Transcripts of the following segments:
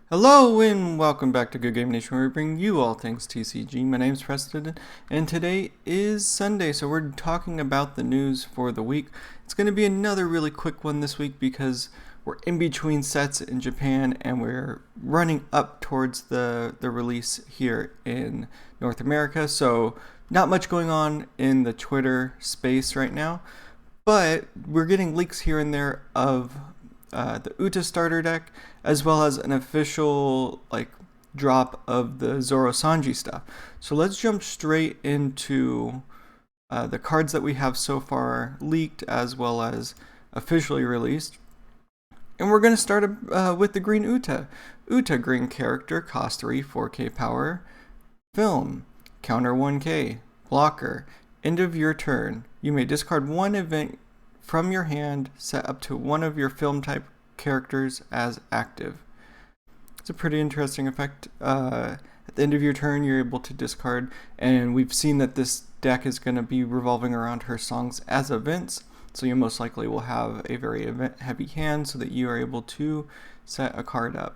Hello and welcome back to Good Game Nation, where we bring you all things TCG. My name's Preston, and today is Sunday, so we're talking about the news for the week. It's going to be another really quick one this week because we're in between sets in Japan and we're running up towards the release here in North America, so not much going on in the Twitter space right now, but we're getting leaks here and there of the Uta starter deck, as well as an official drop of the Zoro Sanji stuff. So let's jump straight into the cards that we have so far leaked, as well as officially released. And we're going to start with the green Uta. Uta green character, cost 3, 4k power, film, counter 1k, blocker, end of your turn. You may discard one event from your hand, set up to one of your film type characters as active. It's a pretty interesting effect. At the end of your turn, you're able to discard, and we've seen that this deck is going to be revolving around her songs as events, so you most likely will have a very event heavy hand so that you are able to set a card up.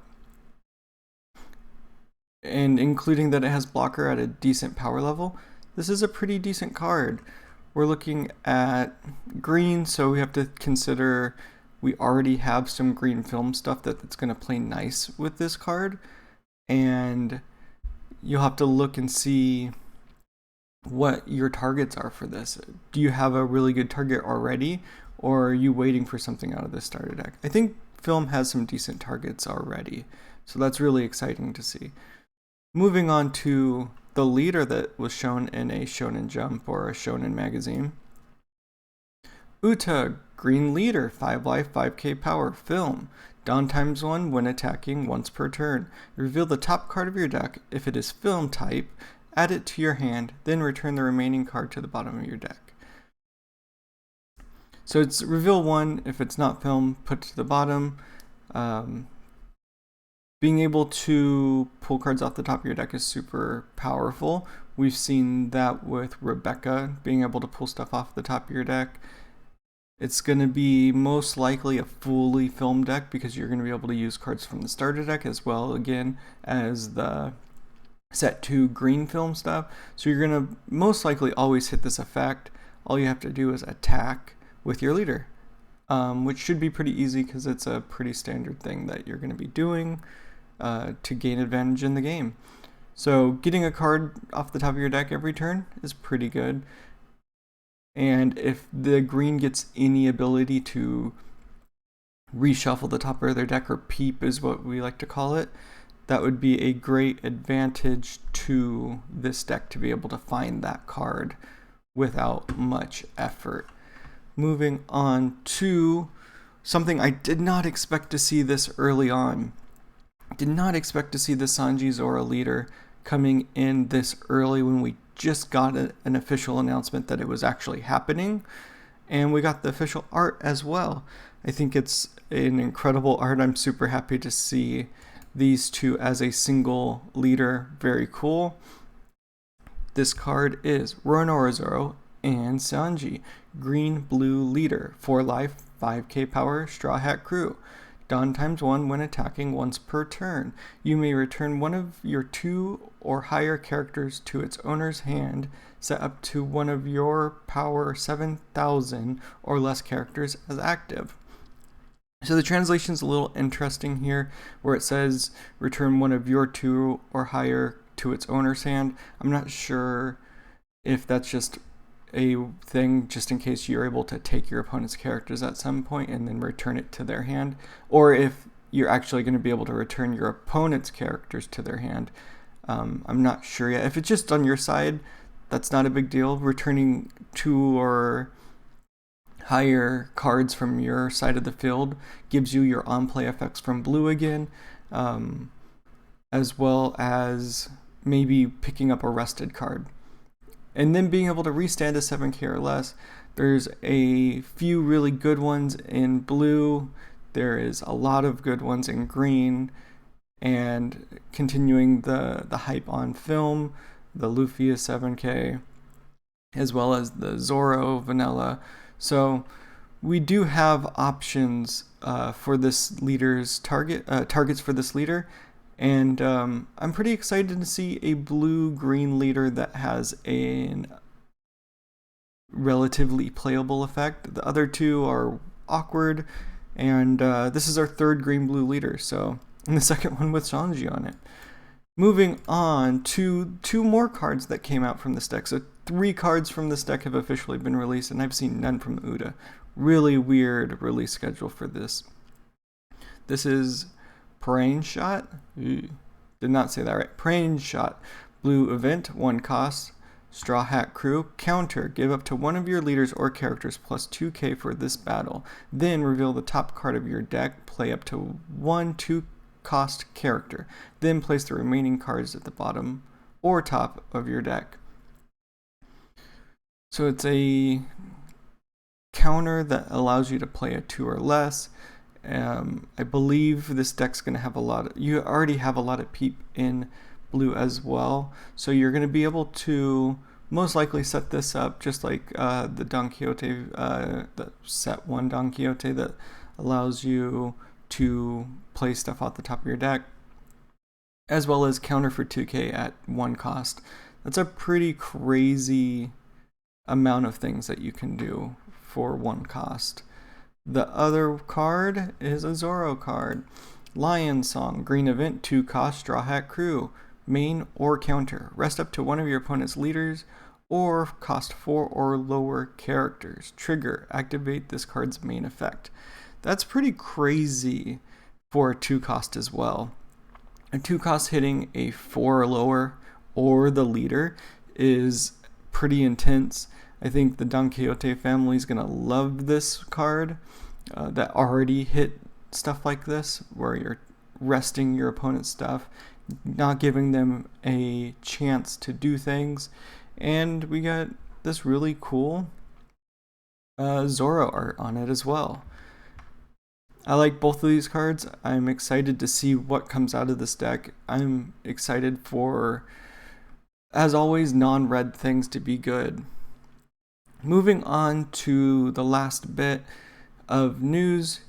And including that it has blocker at a decent power level, this is a pretty decent card. We're looking at green, so we have to consider we already have some green film stuff that's going to play nice with this card, and you'll have to look and see what your targets are for this. Do you have a really good target already, or are you waiting for something out of this starter deck? I think film has some decent targets already, so that's really exciting to see. Moving on to the leader that was shown in a Shonen Jump or a Shonen magazine. Uta, green leader, 5 life, 5k power, film. Dawn times 1 when attacking once per turn. Reveal the top card of your deck. If it is film type, add it to your hand, then return the remaining card to the bottom of your deck. So it's reveal 1. If it's not film, put it to the bottom. Being able to pull cards off the top of your deck is super powerful. We've seen that with Rebecca, being able to pull stuff off the top of your deck. It's going to be most likely a fully filmed deck because you're going to be able to use cards from the starter deck as well, again, as the set 2 green film stuff. So you're going to most likely always hit this effect. All you have to do is attack with your leader, which should be pretty easy because it's a pretty standard thing that you're going to be doing to gain advantage in the game. So getting a card off the top of your deck every turn is pretty good. And if the green gets any ability to reshuffle the top of their deck, or peep is what we like to call it, that would be a great advantage to this deck to be able to find that card without much effort. Moving on to something I did not expect to see this early on. Did not expect to see the Sanji Zoro leader coming in this early when we just got an official announcement that it was actually happening, and we got the official art as well. I think it's an incredible art. I'm super happy to see these two as a single leader. Very cool. This card is Roronoa Zoro and Sanji, green blue leader, 4 life, 5k power, straw hat crew. Dawn times 1 when attacking once per turn. You may return one of your 2 or higher characters to its owner's hand, set up to one of your power 7,000 or less characters as active. So the translation is a little interesting here, where it says return one of your 2 or higher to its owner's hand. I'm not sure if that's just a thing just in case you're able to take your opponent's characters at some point and then return it to their hand, or if you're actually going to be able to return your opponent's characters to their hand. I'm not sure yet. If it's just on your side, that's not a big deal. Returning 2 or higher cards from your side of the field gives you your on-play effects from blue again, as well as maybe picking up a rested card. And then being able to restand a 7k or less. There's a few really good ones in blue. There is a lot of good ones in green. And continuing the hype on film, the Luffy is 7k, as well as the Zoro vanilla. So we do have options for this leader's targets for this leader. And I'm pretty excited to see a blue-green leader that has a relatively playable effect. The other two are awkward, and this is our third green-blue leader, so, and the second one with Sanji on it. Moving on to 2 more cards that came out from this deck. So 3 cards from this deck have officially been released, and I've seen none from Uda. Really weird release schedule for this. This is Praying Shot. Did not say that right. Praying Shot. Blue event, 1 cost. Straw Hat Crew. Counter. Give up to one of your leaders or characters plus 2k for this battle. Then reveal the top card of your deck. Play up to 1 2-cost character. Then place the remaining cards at the bottom or top of your deck. So it's a counter that allows you to play a 2 or less. I believe this deck's going to have you already have a lot of peep in blue as well, so you're going to be able to most likely set this up just like the Don Quixote, the set 1 Don Quixote that allows you to play stuff off the top of your deck, as well as counter for 2k at 1 cost. That's a pretty crazy amount of things that you can do for 1 cost. The other card is a Zoro card. Lion Song, green event, 2 cost, Straw Hat Crew, main or counter. Rest up to one of your opponent's leaders or cost 4 or lower characters. Trigger, activate this card's main effect. That's pretty crazy for a 2 cost as well. A 2 cost hitting a 4 or lower or the leader is pretty intense. I think the Don Quixote family is going to love this card that already hit stuff like this, where you're resting your opponent's stuff, not giving them a chance to do things. And we got this really cool Zoro art on it as well. I like both of these cards. I'm excited to see what comes out of this deck. I'm excited for, as always, non-red things to be good. Moving on to the last bit of news,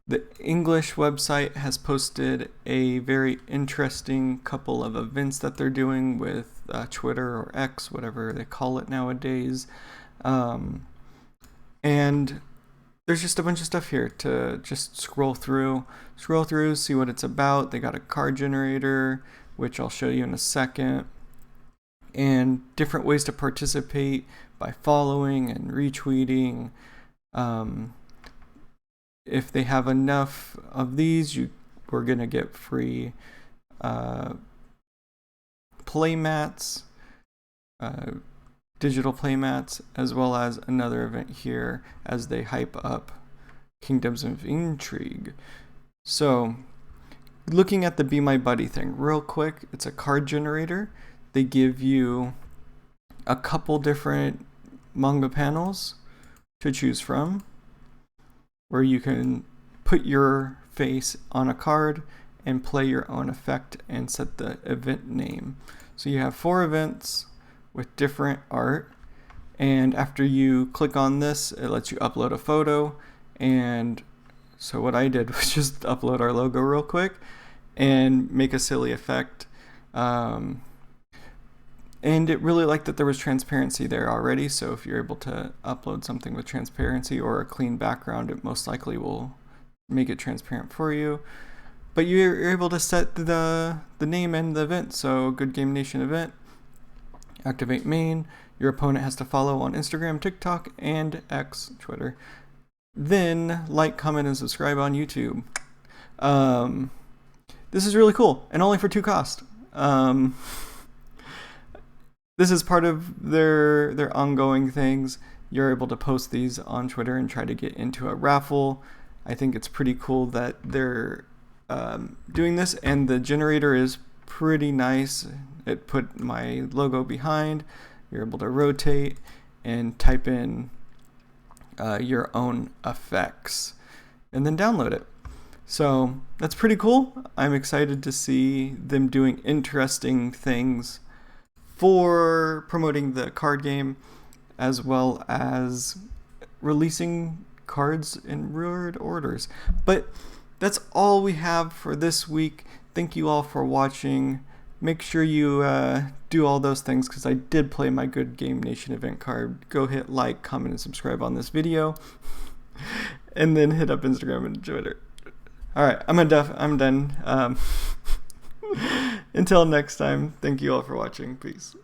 the English website has posted a very interesting couple of events that they're doing with Twitter or X, whatever they call it nowadays. And there's just a bunch of stuff here to just scroll through, see what it's about. They got a card generator, which I'll show you in a second, and different ways to participate by following and retweeting. If they have enough of these, we're going to get free playmats, digital playmats, as well as another event here as they hype up Kingdoms of Intrigue. So, looking at the Be My Buddy thing real quick, it's a card generator. They give you a couple different manga panels to choose from, where you can put your face on a card and play your own effect and set the event name. So you have 4 events with different art, and after you click on this, it lets you upload a photo. And so what I did was just upload our logo real quick and make a silly effect. And it really liked that there was transparency there already, so if you're able to upload something with transparency or a clean background, it most likely will make it transparent for you. But you're able to set the name and the event, so Good Game Nation event, activate main, your opponent has to follow on Instagram, TikTok, and X, Twitter. Then like, comment, and subscribe on YouTube. This is really cool, and only for 2 cost. This is part of their ongoing things. You're able to post these on Twitter and try to get into a raffle. I think it's pretty cool that they're doing this, and the generator is pretty nice. It put my logo behind. You're able to rotate and type in your own effects and then download it. So that's pretty cool. I'm excited to see them doing interesting things for promoting the card game, as well as releasing cards in weird orders. But that's all we have for this week. thank you all for watching. Make sure you do all those things because I did play my Good Game Nation event card. Go hit like, comment, and subscribe on this video. And then hit up Instagram and Twitter. Alright, I'm done. Until next time, thank you all for watching. Peace.